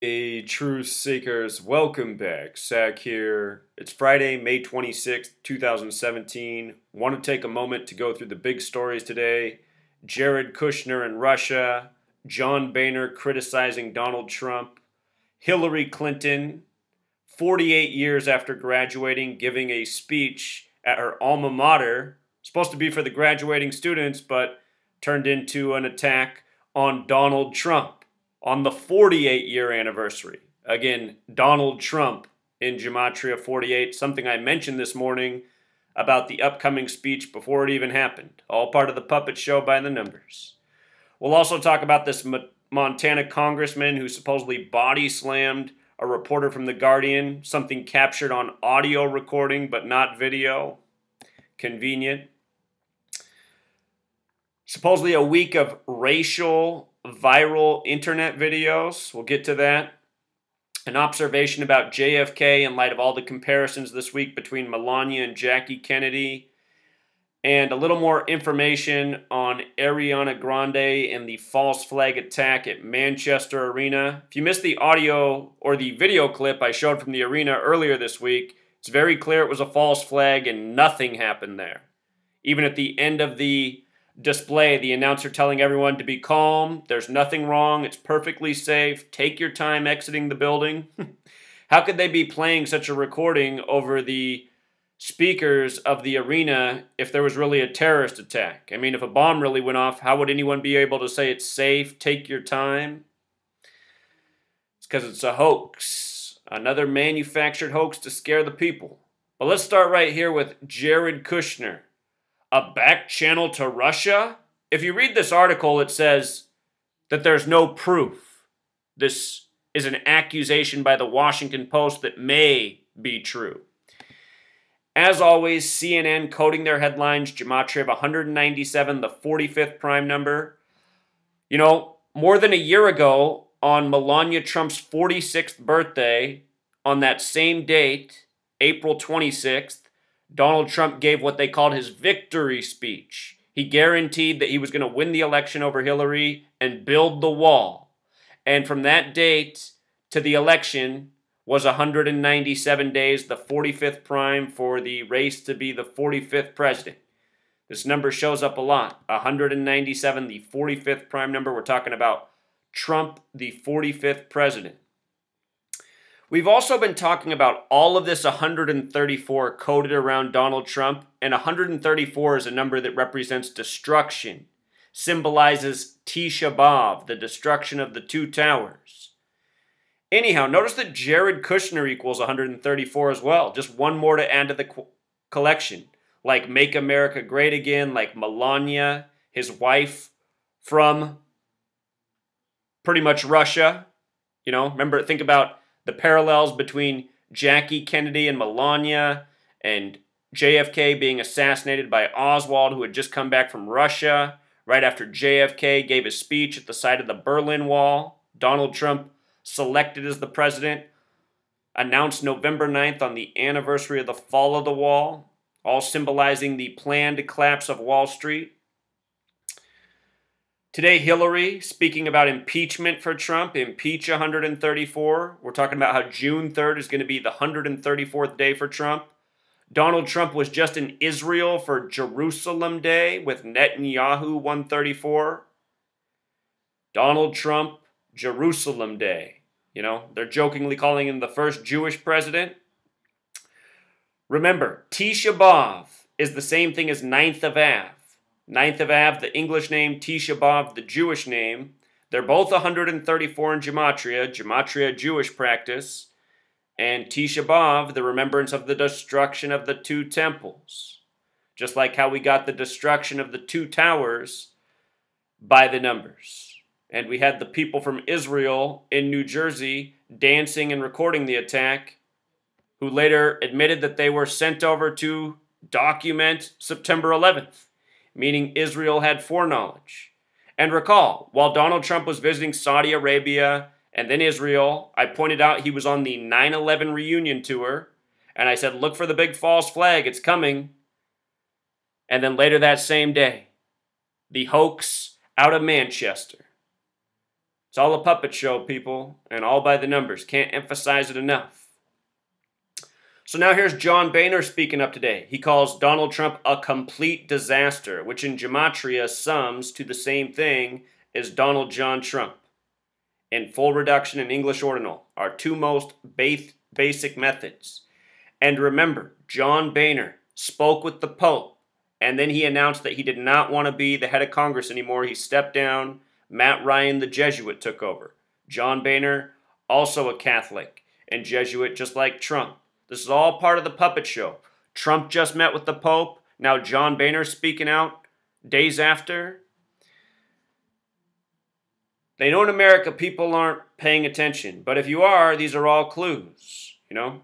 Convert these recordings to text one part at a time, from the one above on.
Truth Seekers, welcome back. Sack here. It's Friday, May 26th, 2017. Want to take a moment to go through the big stories today. Jared Kushner in Russia, John Boehner criticizing Donald Trump, Hillary Clinton, 48 years after graduating, giving a speech at her alma mater, supposed to be for the graduating students, but turned into an attack on Donald Trump. On the 48-year anniversary. Again, Donald Trump in Gematria 48, something I mentioned this morning about the upcoming speech before it even happened. All part of the puppet show by the numbers. We'll also talk about this Montana congressman who supposedly body slammed a reporter from The Guardian, something captured on audio recording but not video. Convenient. Supposedly a week of racial viral internet videos. We'll get to that. An observation about JFK in light of all the comparisons this week between Melania and Jackie Kennedy. And a little more information on Ariana Grande and the false flag attack at Manchester Arena. If you missed the audio or the video clip I showed from the arena earlier this week, it's very clear it was a false flag and nothing happened there. Even at the end of the display, the announcer telling everyone to be calm, there's nothing wrong, it's perfectly safe, take your time exiting the building. How could they be playing such a recording over the speakers of the arena if there was really a terrorist attack? I mean, if a bomb really went off, how would anyone be able to say it's safe, take your time? It's because it's a hoax. Another manufactured hoax to scare the people. But let's start right here with Jared Kushner. A back channel to Russia? If you read this article, it says that there's no proof. This is an accusation by the Washington Post that may be true. As always, CNN quoting their headlines, Gematria of 197, the 45th prime number. You know, more than a year ago, on Melania Trump's 46th birthday, on that same date, April 26th, Donald Trump gave what they called his victory speech. He guaranteed that he was going to win the election over Hillary and build the wall. And from that date to the election was 197 days, the 45th prime for the race to be the 45th president. This number shows up a lot. 197, the 45th prime number. We're talking about Trump, the 45th president. We've also been talking about all of this 134 coded around Donald Trump, and 134 is a number that represents destruction, symbolizes Tisha B'Av, the destruction of the two towers. Anyhow, notice that Jared Kushner equals 134 as well, just one more to add to the collection, like Make America Great Again, like Melania, his wife from pretty much Russia. You know, remember, think about the parallels between Jackie Kennedy and Melania, and JFK being assassinated by Oswald, who had just come back from Russia right after JFK gave his speech at the site of the Berlin Wall. Donald Trump selected as the president, announced November 9th on the anniversary of the fall of the wall, all symbolizing the planned collapse of Wall Street. Today, Hillary, speaking about impeachment for Trump, impeach 134. We're talking about how June 3rd is going to be the 134th day for Trump. Donald Trump was just in Israel for Jerusalem Day with Netanyahu 134. Donald Trump, Jerusalem Day. You know, they're jokingly calling him the first Jewish president. Remember, Tisha B'Av is the same thing as 9th of Av. 9th of Av, the English name, Tisha B'Av, the Jewish name. They're both 134 in Gematria, Gematria Jewish practice, and Tisha B'Av, the remembrance of the destruction of the two temples. Just like how we got the destruction of the two towers by the numbers. And we had the people from Israel in New Jersey dancing and recording the attack, who later admitted that they were sent over to document September 11th. Meaning Israel had foreknowledge. And recall, while Donald Trump was visiting Saudi Arabia and then Israel, I pointed out he was on the 9/11 reunion tour, and I said, look for the big false flag, it's coming. And then later that same day, the hoax out of Manchester. It's all a puppet show, people, and all by the numbers. Can't emphasize it enough. So now here's John Boehner speaking up today. He calls Donald Trump a complete disaster, which in gematria sums to the same thing as Donald John Trump. And full reduction and English ordinal are two most basic methods. And remember, John Boehner spoke with the Pope, and then he announced that he did not want to be the head of Congress anymore. He stepped down. Matt Ryan, the Jesuit, took over. John Boehner, also a Catholic and Jesuit, just like Trump. This is all part of the puppet show. Trump just met with the Pope. Now John Boehner speaking out days after. They know in America people aren't paying attention. But if you are, these are all clues, you know.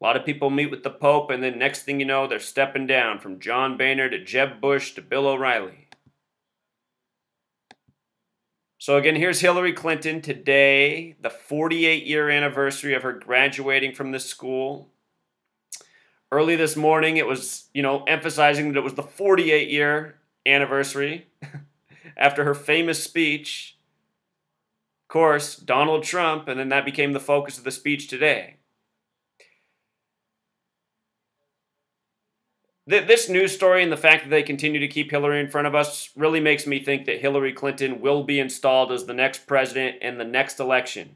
A lot of people meet with the Pope, and then next thing you know, they're stepping down from John Boehner to Jeb Bush to Bill O'Reilly. So again, here's Hillary Clinton today, the 48-year anniversary of her graduating from this school. Early this morning, it was, emphasizing that it was the 48-year anniversary after her famous speech. Of course, Donald Trump, and then that became the focus of the speech today. This news story and the fact that they continue to keep Hillary in front of us really makes me think that Hillary Clinton will be installed as the next president in the next election.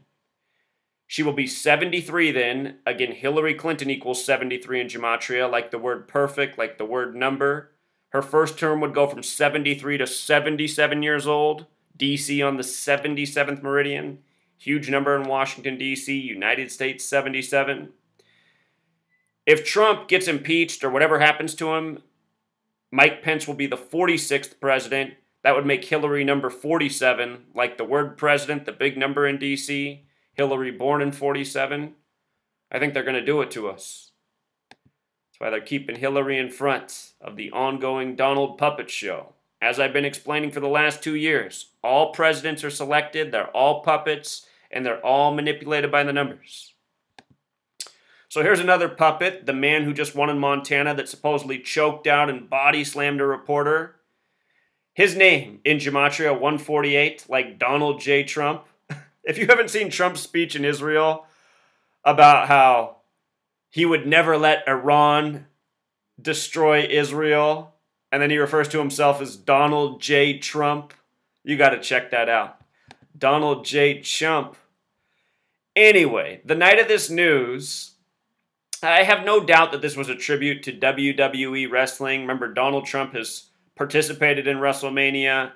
She will be 73 then. Again, Hillary Clinton equals 73 in gematria, like the word perfect, like the word number. Her first term would go from 73 to 77 years old. D.C. on the 77th meridian. Huge number in Washington, D.C., United States 77. If Trump gets impeached or whatever happens to him, Mike Pence will be the 46th president. That would make Hillary number 47, like the word president, the big number in D.C. Hillary born in 47. I think they're going to do it to us. That's why they're keeping Hillary in front of the ongoing Donald puppet show. As I've been explaining for the last 2 years, all presidents are selected, they're all puppets, and they're all manipulated by the numbers. So here's another puppet, the man who just won in Montana that supposedly choked out and body slammed a reporter. His name in gematria 148, like Donald J. Trump. If you haven't seen Trump's speech in Israel about how he would never let Iran destroy Israel, and then he refers to himself as Donald J. Trump, you got to check that out. Donald J. Trump. Anyway, the night of this news, I have no doubt that this was a tribute to WWE wrestling. Remember, Donald Trump has participated in WrestleMania.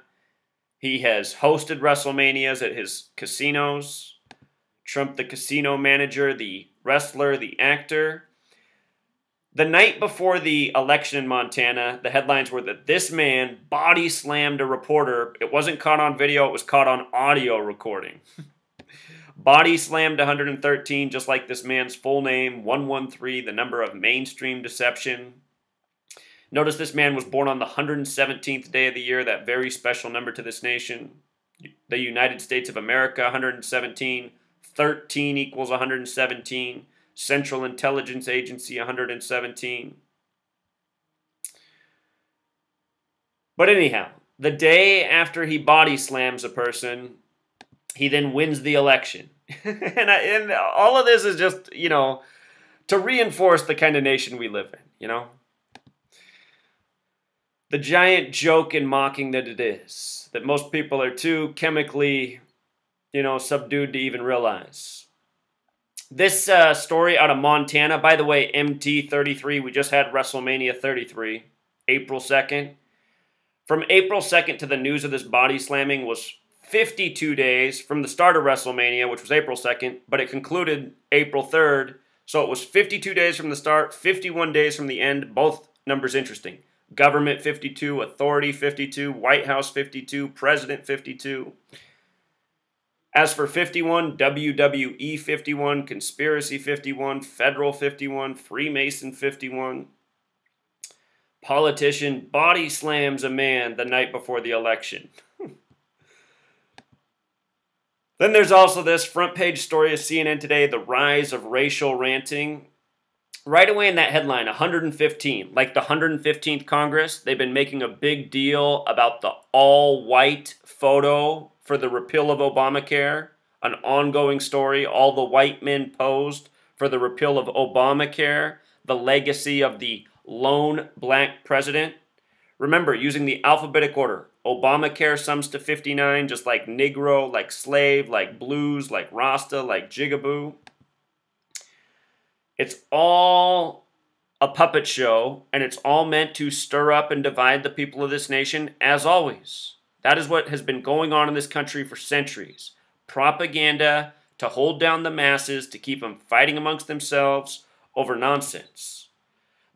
He has hosted WrestleManias at his casinos. Trump, the casino manager, the wrestler, the actor. The night before the election in Montana, the headlines were that this man body slammed a reporter. It wasn't caught on video, it was caught on audio recording. Body slammed 113, just like this man's full name, 113, the number of mainstream deception. Notice this man was born on the 117th day of the year, that very special number to this nation. The United States of America, 117. 13 equals 117. Central Intelligence Agency, 117. But anyhow, the day after he body slams a person, he then wins the election. and all of this is just, to reinforce the kind of nation we live in, The giant joke and mocking that it is, that most people are too chemically, subdued to even realize. This story out of Montana, by the way, MT33, we just had WrestleMania 33, April 2nd. From April 2nd to the news of this body slamming was 52 days from the start of WrestleMania, which was April 2nd, but it concluded April 3rd. So it was 52 days from the start, 51 days from the end. Both numbers interesting. Government 52, authority 52, White House 52, President 52. As for 51, WWE 51, Conspiracy 51, Federal 51, Freemason 51. Politician body slams a man the night before the election. Then there's also this front page story of CNN today, the rise of racial ranting. Right away in that headline, 115, like the 115th Congress, they've been making a big deal about the all-white photo for the repeal of Obamacare, an ongoing story. All the white men posed for the repeal of Obamacare, the legacy of the lone black president. Remember, using the alphabetic order, Obamacare sums to 59, just like Negro, like slave, like blues, like Rasta, like Jigaboo. It's all a puppet show, and it's all meant to stir up and divide the people of this nation, as always. That is what has been going on in this country for centuries. Propaganda to hold down the masses, to keep them fighting amongst themselves over nonsense.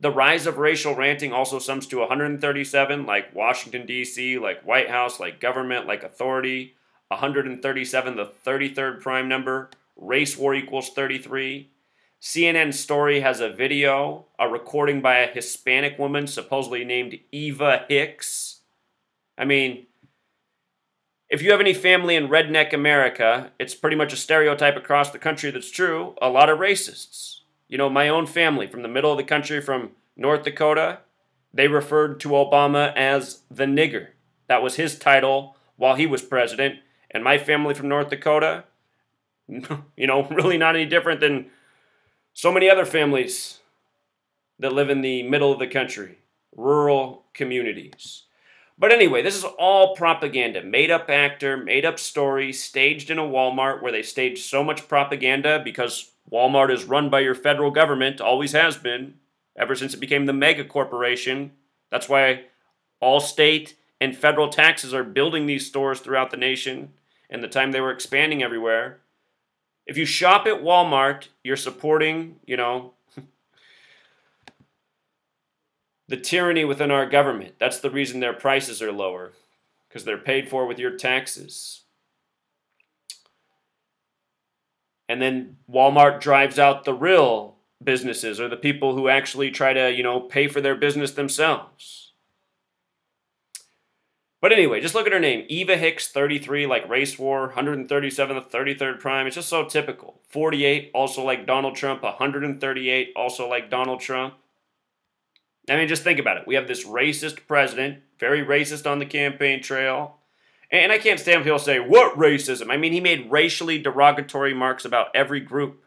The rise of racial ranting also sums to 137, like Washington, D.C., like White House, like government, like authority. 137, the 33rd prime number. Race war equals 33. CNN's story has a video, a recording by a Hispanic woman supposedly named Eva Hicks. I mean, if you have any family in redneck America, it's pretty much a stereotype across the country that's true. A lot of racists. You know, my own family from the middle of the country, from North Dakota, they referred to Obama as the nigger. That was his title while he was president. And my family from North Dakota, you know, really not any different than so many other families that live in the middle of the country, rural communities. But anyway, this is all propaganda. Made-up actor, made-up story, staged in a Walmart where they staged so much propaganda because Walmart is run by your federal government, always has been, ever since it became the mega corporation. That's why all state and federal taxes are building these stores throughout the nation and the time they were expanding everywhere. If you shop at Walmart, you're supporting, you know, the tyranny within our government. That's the reason their prices are lower, because they're paid for with your taxes. And then Walmart drives out the real businesses or the people who actually try to, you know, pay for their business themselves. But anyway, just look at her name. Eva Hicks, 33, like race war. 137, the 33rd prime. It's just so typical. 48, also like Donald Trump. 138, also like Donald Trump. I mean, just think about it. We have this racist president, very racist on the campaign trail. And I can't stand people say, what racism? I mean, he made racially derogatory remarks about every group.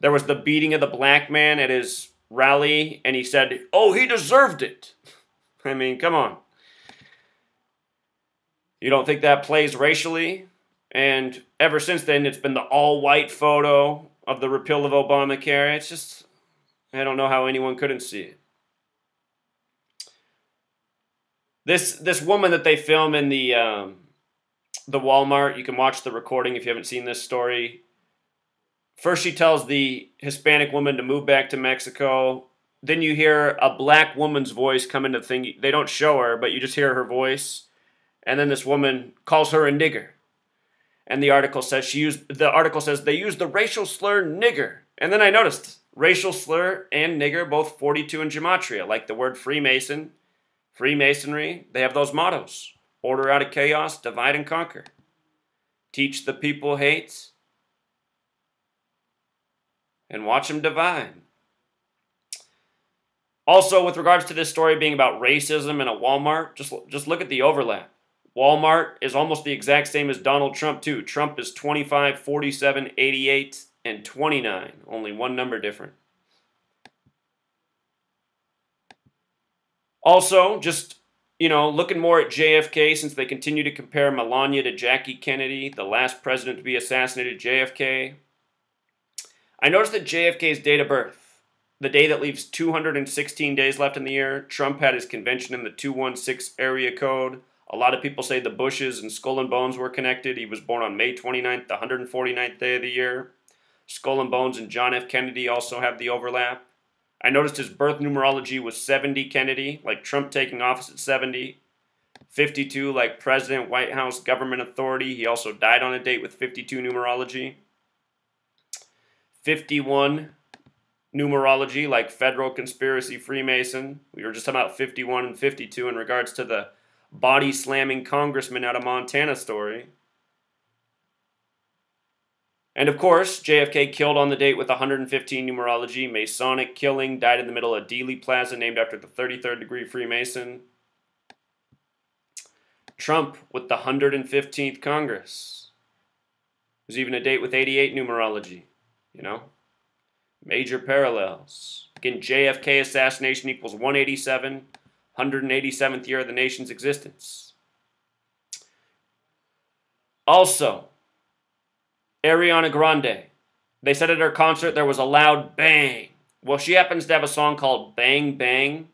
There was the beating of the black man at his rally, and he said, oh, he deserved it. I mean, come on. You don't think that plays racially? And ever since then, it's been the all-white photo of the repeal of Obamacare. It's just, I don't know how anyone couldn't see it. This woman that they film in the Walmart, you can watch the recording if you haven't seen this story. First, she tells the Hispanic woman to move back to Mexico. Then you hear a black woman's voice come into the thing. They don't show her, but you just hear her voice. And then this woman calls her a nigger. And the article says they used the racial slur nigger. And then I noticed racial slur and nigger, both 42 in gematria, like the word Freemason. Freemasonry, they have those mottos. Order out of chaos, divide and conquer. Teach the people hate, and watch them divide. Also, with regards to this story being about racism in a Walmart, just look at the overlap. Walmart is almost the exact same as Donald Trump, too. Trump is 25, 47, 88, and 29. Only one number different. Also, just, you know, looking more at JFK, since they continue to compare Melania to Jackie Kennedy, the last president to be assassinated, JFK. I noticed that JFK's date of birth, the day that leaves 216 days left in the year, Trump had his convention in the 216 area code. A lot of people say the Bushes and Skull and Bones were connected. He was born on May 29th, the 149th day of the year. Skull and Bones and John F. Kennedy also have the overlap. I noticed his birth numerology was 70 Kennedy, like Trump taking office at 70. 52, like President, White House, government authority. He also died on a date with 52 numerology. 51 numerology, like federal conspiracy Freemason. We were just talking about 51 and 52 in regards to the body-slamming congressman out of Montana story. And of course, JFK killed on the date with 115 numerology, Masonic killing, died in the middle of Dealey Plaza, named after the 33rd degree Freemason. Trump with the 115th Congress. There's even a date with 88 numerology, you know? Major parallels. Again, JFK assassination equals 187, 187th year of the nation's existence. Also, Ariana Grande. They said at her concert there was a loud bang. Well, she happens to have a song called Bang Bang.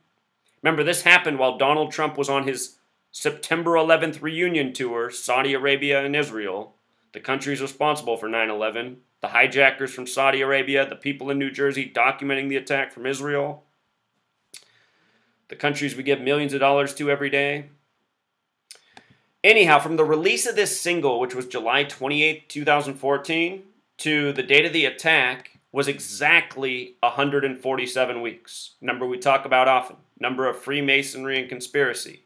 Remember, this happened while Donald Trump was on his September 11th reunion tour, Saudi Arabia and Israel. The countries responsible for 9/11. The hijackers from Saudi Arabia, the people in New Jersey documenting the attack from Israel. The countries we give millions of dollars to every day. Anyhow, from the release of this single, which was July 28, 2014, to the date of the attack was exactly 147 weeks. Number we talk about often. Number of Freemasonry and conspiracy.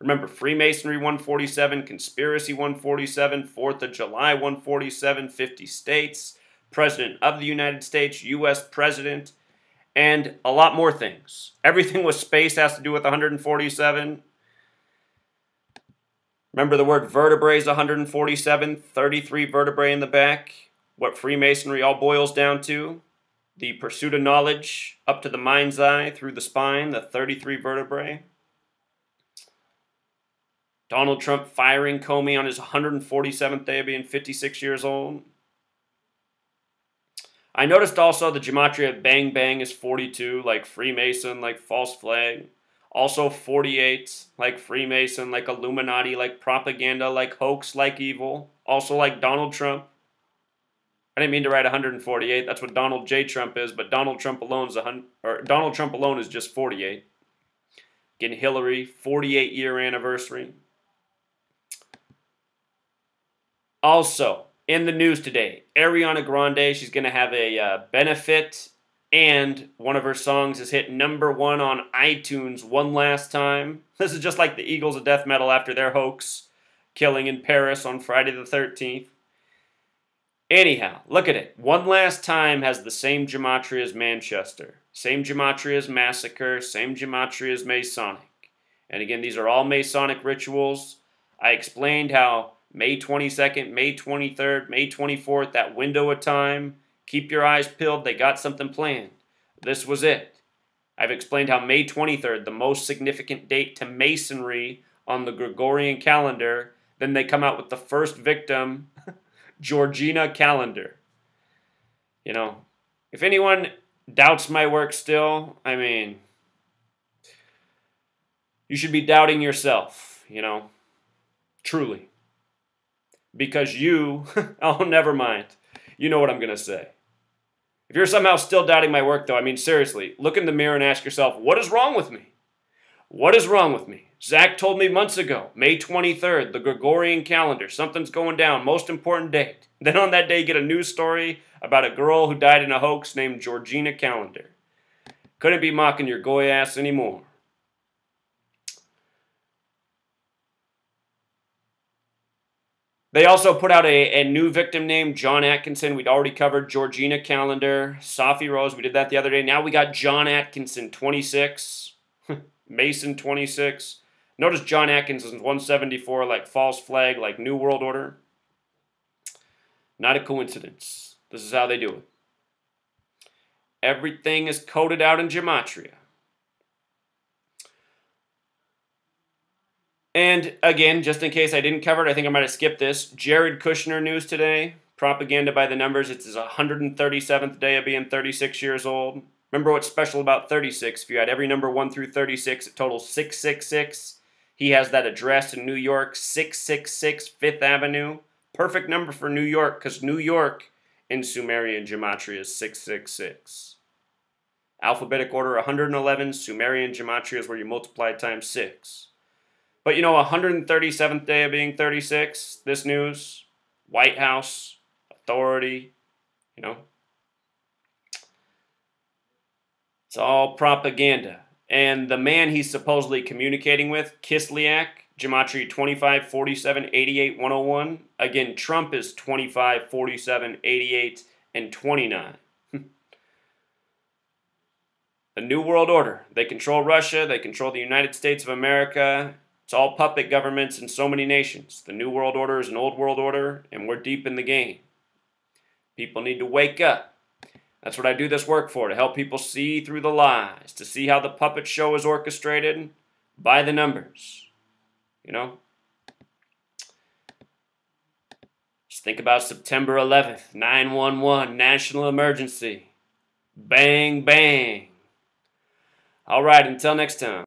Remember, Freemasonry 147, conspiracy 147, 4th of July 147, 50 states, President of the United States, U.S. President, and a lot more things. Everything with space has to do with 147. Remember the word vertebrae is 147, 33 vertebrae in the back. What Freemasonry all boils down to. The pursuit of knowledge up to the mind's eye through the spine, the 33 vertebrae. Donald Trump firing Comey on his 147th day of being 56 years old. I noticed also the gematria of Bang Bang is 42, like Freemason, like false flag. Also 48, like Freemason, like Illuminati, like propaganda, like hoax, like evil. Also like Donald Trump. I didn't mean to write 148. That's what Donald J. Trump is, but Donald Trump alone is just 48. Again, Hillary, 48-year anniversary. Also, in the news today, Ariana Grande, she's going to have a benefit, and one of her songs is hit #1 on iTunes one last time. This is just like the Eagles of death metal after their hoax killing in Paris on Friday the 13th. Anyhow, look at it. One Last Time has the same gematria as Manchester. Same gematria as Massacre. Same gematria as Masonic. And again, these are all Masonic rituals. I explained how May 22nd, May 23rd, May 24th, that window of time, keep your eyes peeled, they got something planned. This was it. I've explained how May 23rd, the most significant date to Masonry on the Gregorian calendar, then they come out with the first victim, Georgina calendar. You know, if anyone doubts my work still, I mean, you should be doubting yourself, you know, truly. Because you, oh, never mind. You know what I'm going to say. If you're somehow still doubting my work, though, I mean, seriously, look in the mirror and ask yourself, what is wrong with me? What is wrong with me? Zach told me months ago, May 23rd, the Gregorian calendar, something's going down, most important date. Then on that day, you get a news story about a girl who died in a hoax named Georgina Calendar. Couldn't be mocking your goy ass anymore. They also put out a new victim named John Atkinson. We'd already covered Georgina Calendar, Safi Rose. We did that the other day. Now we got John Atkinson, 26. Mason, 26. Notice John Atkinson's 174, like false flag, like New World Order. Not a coincidence. This is how they do it. Everything is coded out in gematria. And again, just in case I didn't cover it, I think I might have skipped this. Jared Kushner news today. Propaganda by the numbers. It's his 137th day of being 36 years old. Remember what's special about 36? If you had every number 1 through 36, it totals 666. He has that address in New York, 666 5th Avenue. Perfect number for New York, because New York in Sumerian gematria is 666. Alphabetic order 111. Sumerian gematria is where you multiply times 6. But you know, 137th day of being 36, this news, White House, authority, you know. It's all propaganda. And the man he's supposedly communicating with, Kislyak, gematria 25, 47, 88, 101. Again, Trump is 25, 47, 88, and 29. The New World Order. They control Russia. They control the United States of America. It's all puppet governments in so many nations. The New World Order is an old world order, and we're deep in the game. People need to wake up. That's what I do this work for, to help people see through the lies, to see how the puppet show is orchestrated by the numbers. You know? Just think about September 11th, 911, national emergency. Bang, bang. All right, until next time.